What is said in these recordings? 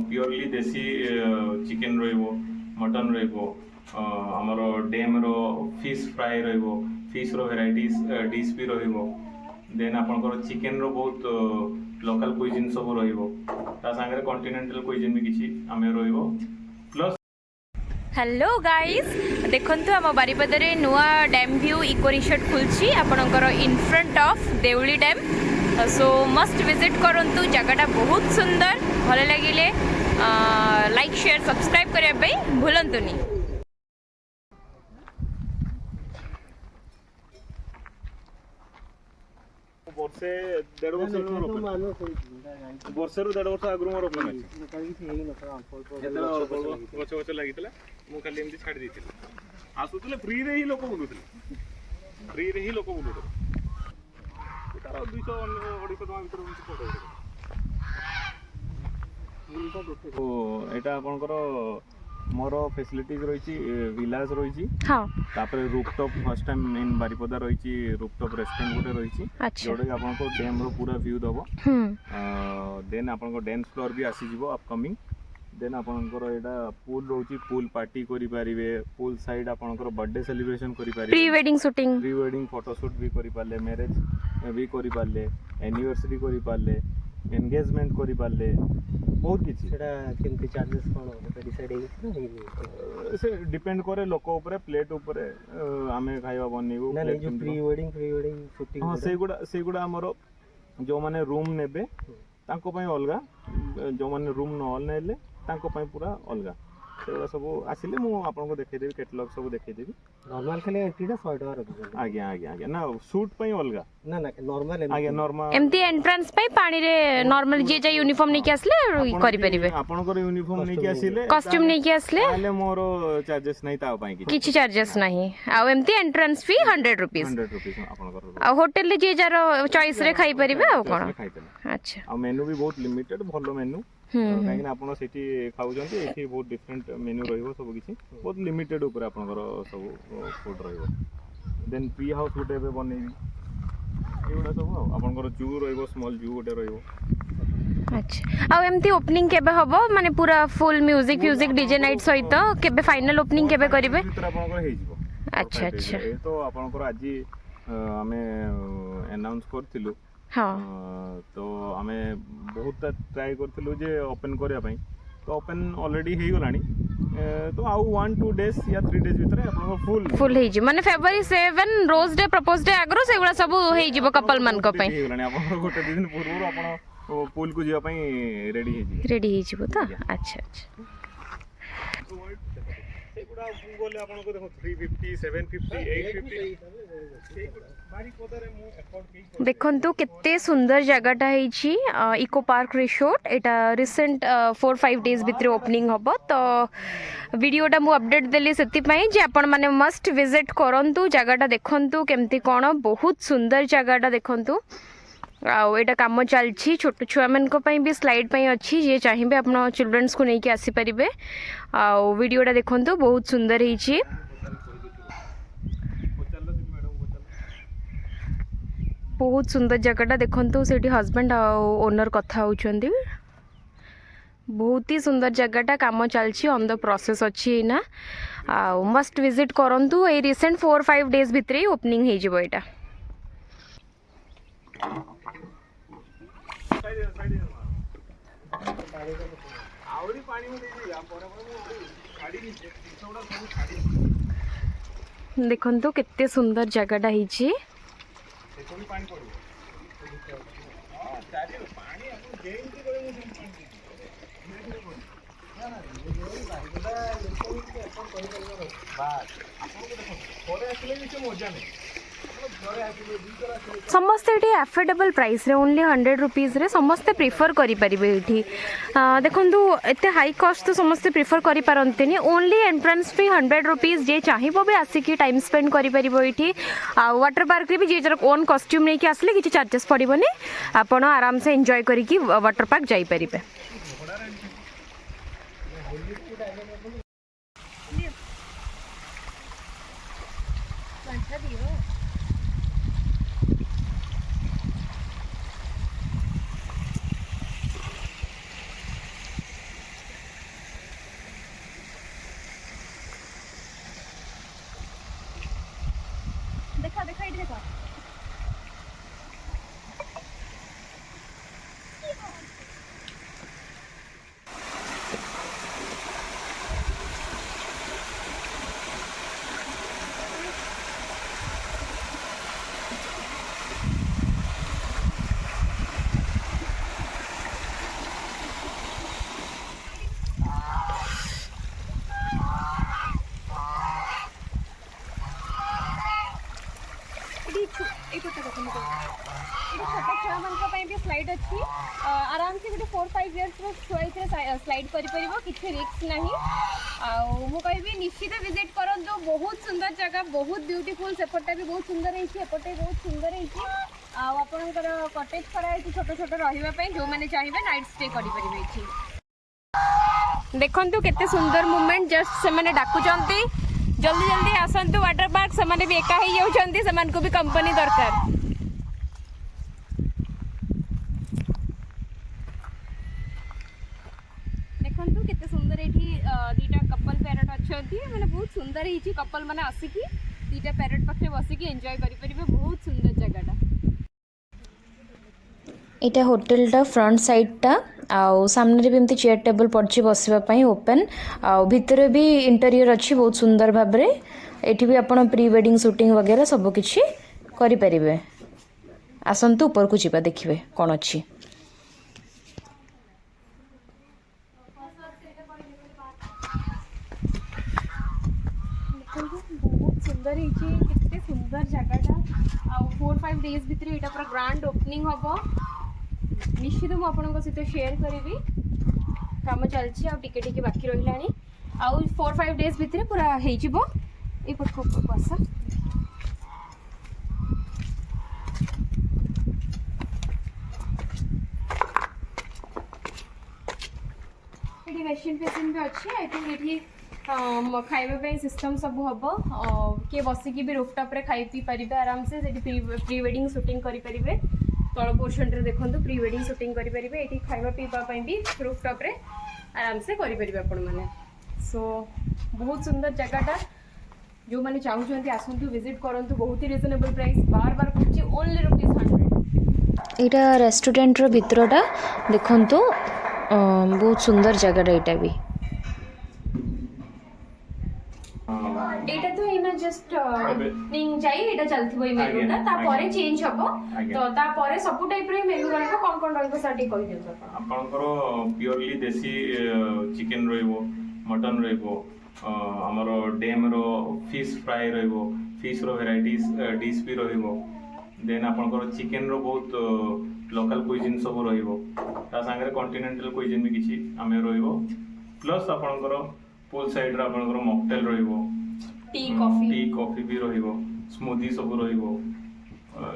Purely देसी chicken रहिबो mutton रहिबो हमर डैम रो फिश फ्राई रहिबो फिश रो वेराइटीज डिश भी रहिबो देन आपनकर चिकेन रो बहुत लोकल क्विजिन सब रहिबो ता संगे कॉन्टिनेंटल क्विजिन भी किछि आमे रहिबो प्लस हेलो गाइस देखंतु हम बारिपदारे नुआ डैम व्यू इको रिसोर्ट खुलछि आपनकर in front of Deuli dam so must visit करंतु जगहटा बहुत सुंदर भले लागिले लाइक शेयर सब्सक्राइब करबा पई भूलंतुनी। वर्षे 1.5 वर्ष वर्षे 1.5 वर्ष आगु मोर ओपन गछ गछ लागितला मु खाली एमती छाड़ी देथिले आसुतले फ्री रे ही लोक बुलुतले फ्री रे ही लोक बुलुतले तार 200 250 टका भीतर पड़ो तो एटा आपनकर मोर फैसिलिटीज रही विलाज रही rooftop first time in Baripada रही रूफटॉप रेस्टोरेंट गोटे रही जोटे आपको डैम रो पूरा व्यू दबो देन आपको डांस फ्लोर भी आसी जीवो अपकमिंग देन आपनकर एटा पूल रोची पूल पार्टी करि पारिबे पूल साइड आपनकर बर्थडे सेलिब्रेशन करि पारिबे प्री वेडिंग फोटोशूट भी करि पाले मैरिज भी करि पाले एनिवर्सरी करि पाले एंगेजमेंट करि पाले बहुत किछि सेटा केमति चार्जेस कोन डिसाइड हे से डिपेंड करे लोक ऊपर प्लेट ऊपर आमे खाइबा बनेबो ना जो प्री वेडिंग शूटिंग हां से गुडा हमरो जो माने रूम नेबे तांको पय अलगा जो माने रूम न नेले तांको पय पूरा अलगा सेगुड़ा सब आसिले मु आपनको देखै देबी कैटलॉग सब देखै देबी नॉर्मल खाली एंट्रीटा 100 टका रखि आज्ञा आज्ञा आज्ञा ना शूट पय अलगा ना ना नॉर्मल आज्ञा नॉर्मल एमती एंट्रेंस पय पानी रे नॉर्मल जे जे यूनिफॉर्म नै के आसले करि परिबे आपनकर यूनिफॉर्म नै के आसिले कॉस्ट्यूम नै के आसले आले मोर चार्जेस नै ता पय किछि चार्जेस नाही आ एमती एंट्रेंस फी 100 रुपीस आपनकर आ होटल जे जार चॉइस रे खाइ परिबे आ कोन अच्छा आ मेनू भी बहुत लिमिटेड भलो मेनू कहीं आपण सेठी खाउजंती एठी बहुत डिफरेंट मेन्यू रहिबो सब किछि बहुत लिमिटेड ऊपर आपनकर सब फूड रहिबो देन ट्री हाउस गोटे बे बनेबी एउडा सब आपनकर जू रहिबो स्मॉल जू गोटे रहिबो अच्छा आ एमती ओपनिंग केबे हबो माने पूरा फुल म्यूजिक डीजे नाइट सहित केबे फाइनल ओपनिंग केबे करिवे आपनकर हे जिवो अच्छा अच्छा ए तो आपनकर आजि हमें अनाउंस करथिलु हाँ तो आमे बहुत ट्राई करथिलु जे ओपन करिया पई तो ओपन ऑलरेडी हे गलानी तो आउ 1-2 डेज या 3 डेज भीतर आपन फुल हे जी माने फरवरी 7 रोज डे प्रपोज डे आगरो सेगुला सब हे जीवो कपल मन को पई हे गलानी आपन गोटे दिन पूर्व आपन पूल को जिया पई रेडी हे जीवो तो अच्छा अच्छा सेगुडा गोले आपन को देखो 350 750 850 देखंतु केते सुंदर जगहटा हेछि इको पार्क रिसोर्ट एटा रिसेंट 4-5 डेज भितर ओपनिंग हबो तो वीडियोटा मु अपडेट देली सेति पई जे आपण माने मस्ट विजिट करंतु जगहटा देखंतु केमती कोन बहुत सुंदर जगहटा देखंतु आ एटा काम चलछि छोट छुआ मन को पई भी स्लाइड पई अछि जे चाहिबे आपण चिल्ड्रन्स को नै के आसी परिबे आ वीडियोटा देखंतु बहुत सुंदर हेछि बहुत सुंदर जगहटा देखंतु सेठी हस्बैंड ओनर कथा होचंदी बहुत ही सुंदर जगहटा काम चलछि ऑन द प्रोसेस अछि ना मस्ट विजिट करंतु ए रिसेंट 4-5 डेज भितर ही ओपनिंग हे जिवो एटा देखंतु केते सुंदर जगहटा हिछि पानी पड़ो हां चारि पानी अपन जेंति करे मु समस्ते ये एफोर्डेबल प्राइस रे ओनली 100 रुपीज रे समस्ते प्रिफर करि परिबे एठी देखंतु एते हाई कॉस्ट तो समस्ते प्रिफर करि पारंतेनी ओनली एंट्रेंस फी 100 रुपीज जे चाहिबो बे आसिकी टाइम स्पेंड करि परिबो एठी वाटर पार्क रे भी जे जर ओन कॉस्ट्यूम नै कि आसले किछि चार्जेस पड़िबोनी आपण आराम से एन्जॉय करि कि वाटर पार्क जाई परिबे अच्छी आराम से गोटे 4-5 इयर्स छुआ स्लाइड कर किसी रिस्क ना मु कहि निश्चित विजिट करंतु बहुत सुंदर जगह बहुत ब्यूटीफुल सेपटा भी बहुत सुंदर है एपटे बहुत सुंदर है आपणकर कटेज कराई छोट छोट रही जो मैंने चाहिए नाइट स्टे करें देखु केते सुंदर मूवमेंट जस्ट से मैंने डाकुचंती जल्दी जल्दी आसतु वाटर पार्क से भी एका ही जाउछंती सेमान को भी कंपनी दरकार देखंतु केते सुंदर एठी दीटा कपल पैरट अच्छी मैंने बहुत सुंदर ही कपल मैंने आसिकी दीटा पैरट पाखे बसिकी एंजॉय करें बहुत सुंदर जगहटा इटा होटेलटा फ्रंट साइडटा आउ सामने भी एमती चेयर टेबल पड़ी बसवाई ओपन आउ भितर भी इंटेरियर अच्छी बहुत सुंदर भाव में एठी भी आपण प्री वेडिंग शूटिंग वगैरह सब किछि करि परिबे आसंतु ऊपर को जीवा देखिबे कोन अच्छी बहुत सुंदर है सुंदर जगहटा आ 4-5 डेज भितर यहाँ पूरा ग्रांड ओपनिंग हम निश्चित मुझे आपंक सहित शेयर करी कम चलती टिके बाकी रहा आउ 4-5 डेज भितर पूरा होपट आस ये मेसीन फेसीन भी अच्छी आई थिंक ये खाइबा सिस्टम सब हम किए बसिकी भी रूफटॉप रे खाई पी पारे आराम से प्री वेडिंग शूटिंग करें तल पोर्शन रे देखो प्री वेडिंग शूटिंग करें ये खाइबा पीवाई भी रूफटॉप रे आराम से करें आपण मैंने सो बहुत सुंदर जगहटा जो मैंने चाहूँगी आसतु विजिट करूँ बहुत ही रिजनेबल प्राइस बार बार कहूँ ओनली ₹100 यहाँ रेस्टोरेंट भितरटा देखंतु बहुत सुंदर जगहटा यहाँ भी एटा तो इना जस्ट ओपनिंग जाई एटा चलथिबो ई मेनूटा ता परे चेंज हबो तो ता परे सब टाइप रे मेनू रहबो कोन रहबो साटी कहि दियो आपनकर प्योरली देसी चिकन रहबो मटन रहबो हमरो डैम रो फिश फ्राई रहबो फिश रो वेराइटीज डिश भी रहबो देन आपनकर चिकन रो बहुत लोकल क्विजिन सब रहबो ता संगे कॉन्टिनेंटल क्विजिन भी किछि आमे रहबो प्लस आपनकर पूल साइड रे आपनकर मॉकटेल रहबो टी कॉफी भी रहिबो स्मूदी सब रहिबो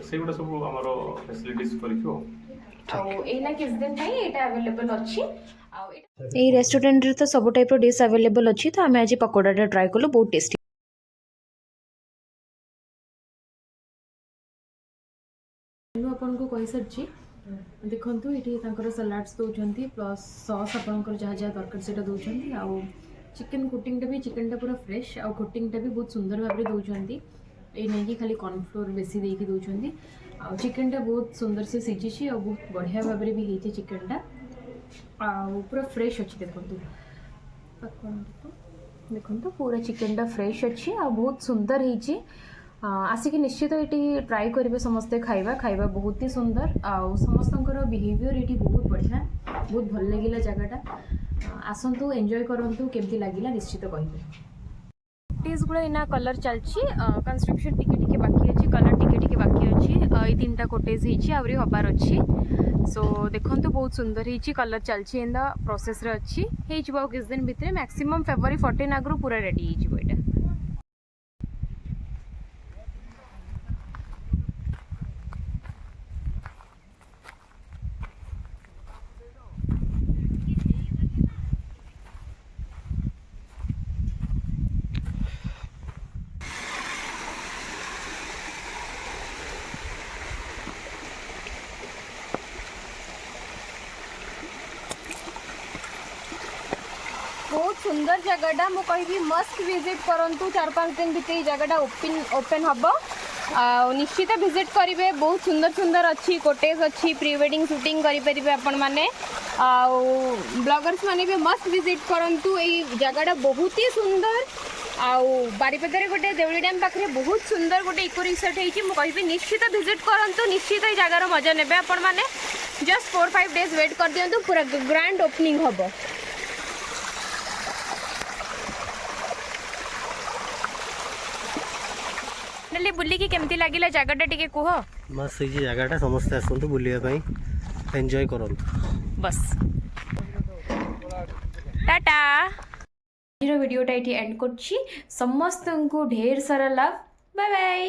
सेगुडा सब हमरो फैसिलिटीज करियो आ एना किस दिन भाई एटा अवेलेबल अछि आ ये रेस्टोरेंट रे तो सब टाइप रो डिश अवेलेबल अछि तो हमें आज पकोड़ा ट्राई करलो बहुत टेस्टी अपन को कहि सरछि देखंतु एठी तांकर सलाड्स दोचंती प्लस सॉस आपनकर जहा जहा दरकार सेटा दोचंती आ चिकन कोटिंगटा भी चिकनटा पूरा फ्रेश आ कोटिंगटा भी बहुत सुंदर भाव में दोचंती ए नहीं कि खाली कॉर्नफ्लोर बेसी देकी दोचंती आ चिकनटा बहुत सुंदर से सिझिछि आ बहुत बढ़िया भाव में भी हेछि चिकनटा आ पूरा फ्रेश अछि देखो पूरा चिकनटा फ्रेश अच्छी आ बहुत सुंदर है आसिक निश्चित ये ट्राई करेंगे समस्ते खाइबा बहुत ही सुंदर आउ समस्तंकर बिहेवियर ये बहुत बढ़िया बहुत भल लगिला जगहटा आसतु एंजॉय करंतु केमती लागिला निश्चित कहिबे टीज गुला इना कलर चलछि कंस्ट्रक्शन टिके बाकी अछि कलर टिके बाकी अछि ई तीनटा कोटेज हिछि आवरी हबार अछि सो देखंतु बहुत सुंदर हिछि कलर चलछि एंदा प्रोसेस रे अछि हे जिवो किस दिन भितरे मैक्सिमम फेब्रुअरी 14 आगु पूरा रेडी हि जिवो एटा बहुत सुंदर जगहटा मु कहि मस्ट विजिट करंतु 4-5 दिन भीतर जगहटा ओपन हम निश्चित विजिट करेंगे बहुत सुंदर सुंदर अच्छी कोटेज अच्छी प्री वेडिंग शूटिंग करेंगे आपण मैंने ब्लॉगर्स माने भी मस्ट विजिट करंतु ये जगहटा बहुत ही सुंदर आउ बारीपदारे गोटे देवली डैम पाखे बहुत सुंदर गोटे इको रिसोर्ट होगी निश्चित विजिट करंतु निश्चित ये जगार मजा ने आपण मैंने जस्ट 4-5 डेज वेट कर दिंतु पूरा ग्रांड ओपनिंग हम बुलिकी केमती लगिला जगहटा टिके कुह मस्त जगहटा समस्त आसतु बुलिया एंजॉय करन बस टाटा आज वीडियोटा ये एंड कर समस्त को ढेर सारा लव बाय बाय।